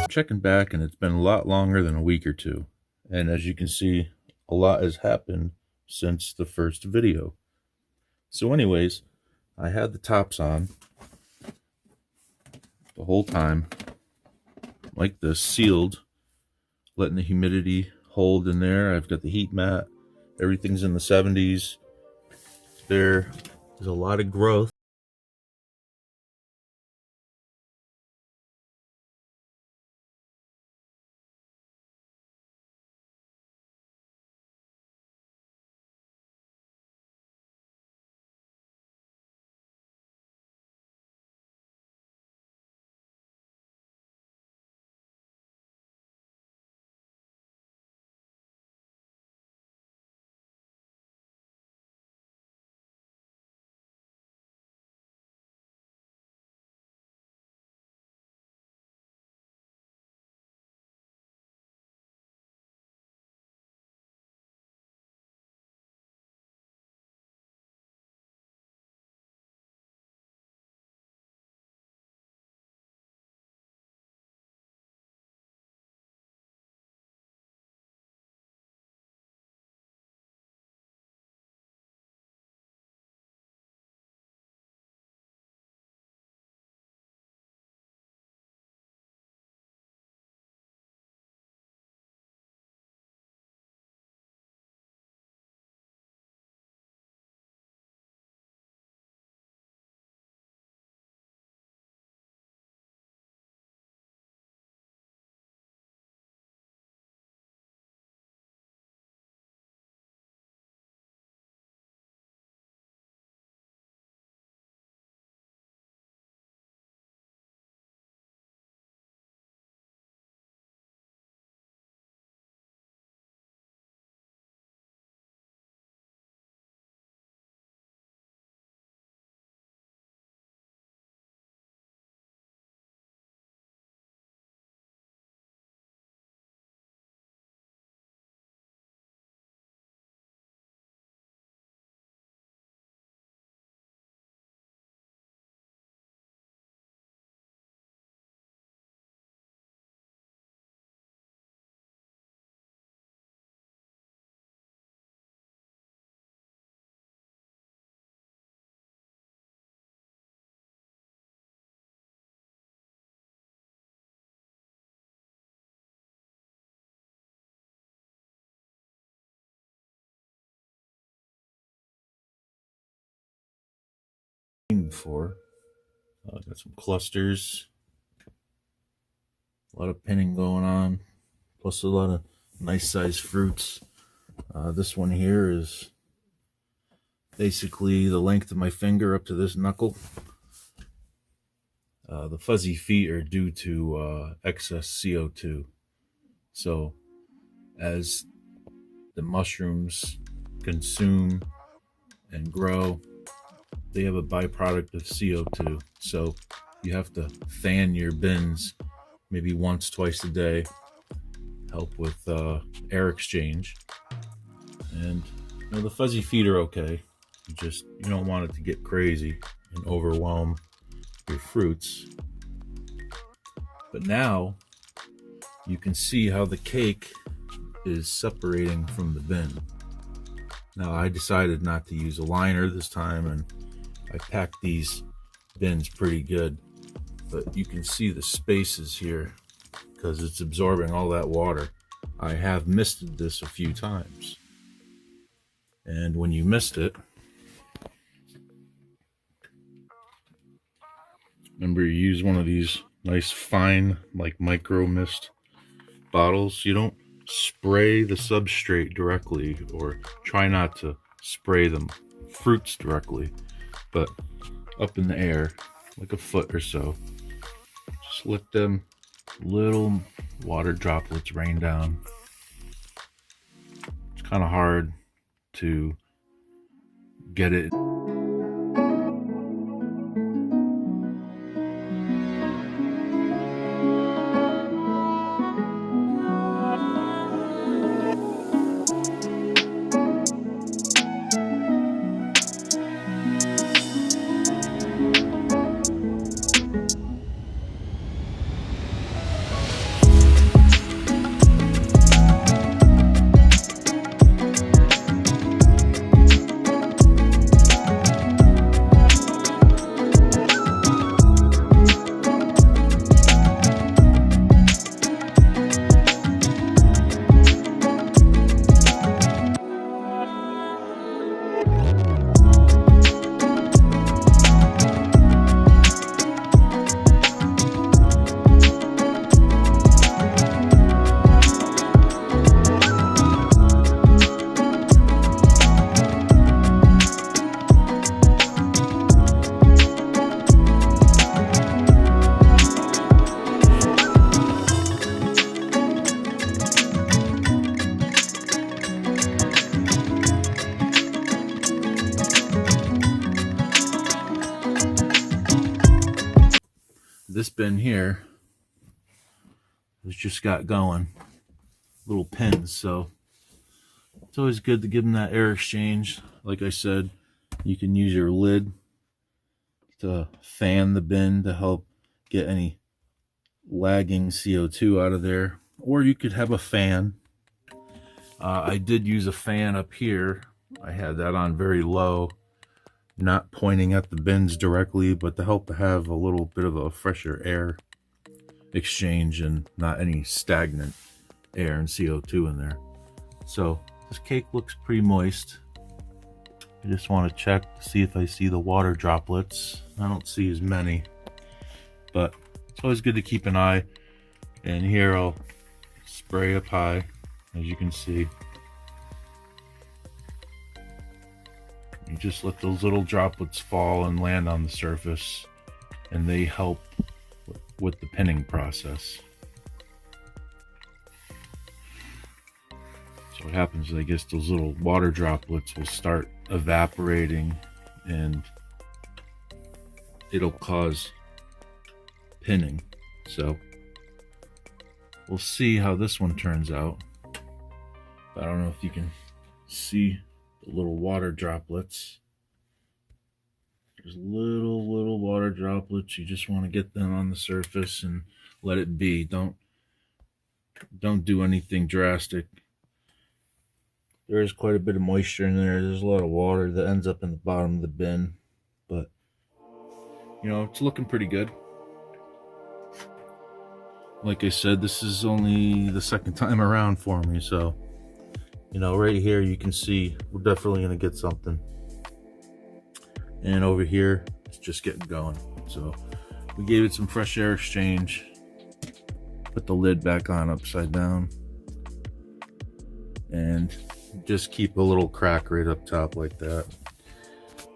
checking back, and it's been a lot longer than a week or two. And as you can see, a lot has happened since the first video. So anyways, I had the tops on the whole time, like this, sealed, letting the humidity hold in there. I've got the heat mat. Everything's in the 70s. There's a lot of growth. Before, got some clusters, a lot of pinning going on, plus a lot of nice sized fruits. This one here is basically the length of my finger up to this knuckle. The fuzzy feet are due to excess CO2. So as the mushrooms consume and grow, they have a byproduct of CO2. So you have to fan your bins maybe once, twice a day, help with air exchange. And the fuzzy feet are okay. You don't want it to get crazy and overwhelm your fruits. But now you can see how the cake is separating from the bin. Now I decided not to use a liner this time, and I packed these bins pretty good, but you can see the spaces here because it's absorbing all that water. I have misted this a few times, and when you mist it, remember, you use one of these nice fine, like micro mist bottles. You don't spray the substrate directly, or try not to spray the fruits directly, but up in the air, like a foot or so. Just let them little water droplets rain down. It's kind of hard to get it. bin here has just got going, little pins, so it's always good to give them that air exchange. Like I said, you can use your lid to fan the bin to help get any lagging CO2 out of there, or you could have a fan. I did use a fan up here. I had that on very low, not pointing at the bins directly, but to help to have a little bit of a fresher air exchange and not any stagnant air and CO2 in there. So this cake looks pretty moist. I just want to check to see if I see the water droplets. I don't see as many, but it's always good to keep an eye. And here I'll spray up high, as you can see. You just let those little droplets fall and land on the surface, and they help with the pinning process. So what happens is, I guess, those little water droplets will start evaporating and it'll cause pinning. So we'll see how this one turns out. I don't know if you can see the little water droplets. There's little water droplets. You just want to get them on the surface and let it be. Don't do anything drastic. There is quite a bit of moisture in there. There's a lot of water that ends up in the bottom of the bin, but you know, it's looking pretty good. Like I said, this is only the second time around for me, so you know, right here you can see we're definitely gonna get something. And over here, it's just getting going. So we gave it some fresh air exchange. Put the lid back on upside down. And just keep a little crack right up top like that.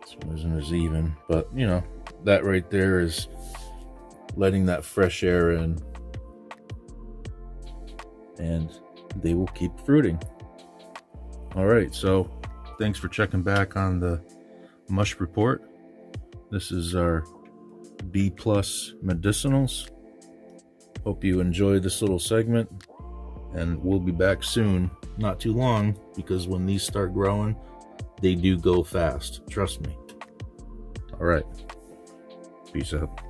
This one isn't as even, but you know, that right there is letting that fresh air in. And they will keep fruiting. All right, so thanks for checking back on the mush report. This is our B+ medicinals. Hope you enjoyed this little segment, and we'll be back soon. Not too long, because when these start growing, they do go fast. Trust me. All right. Peace out.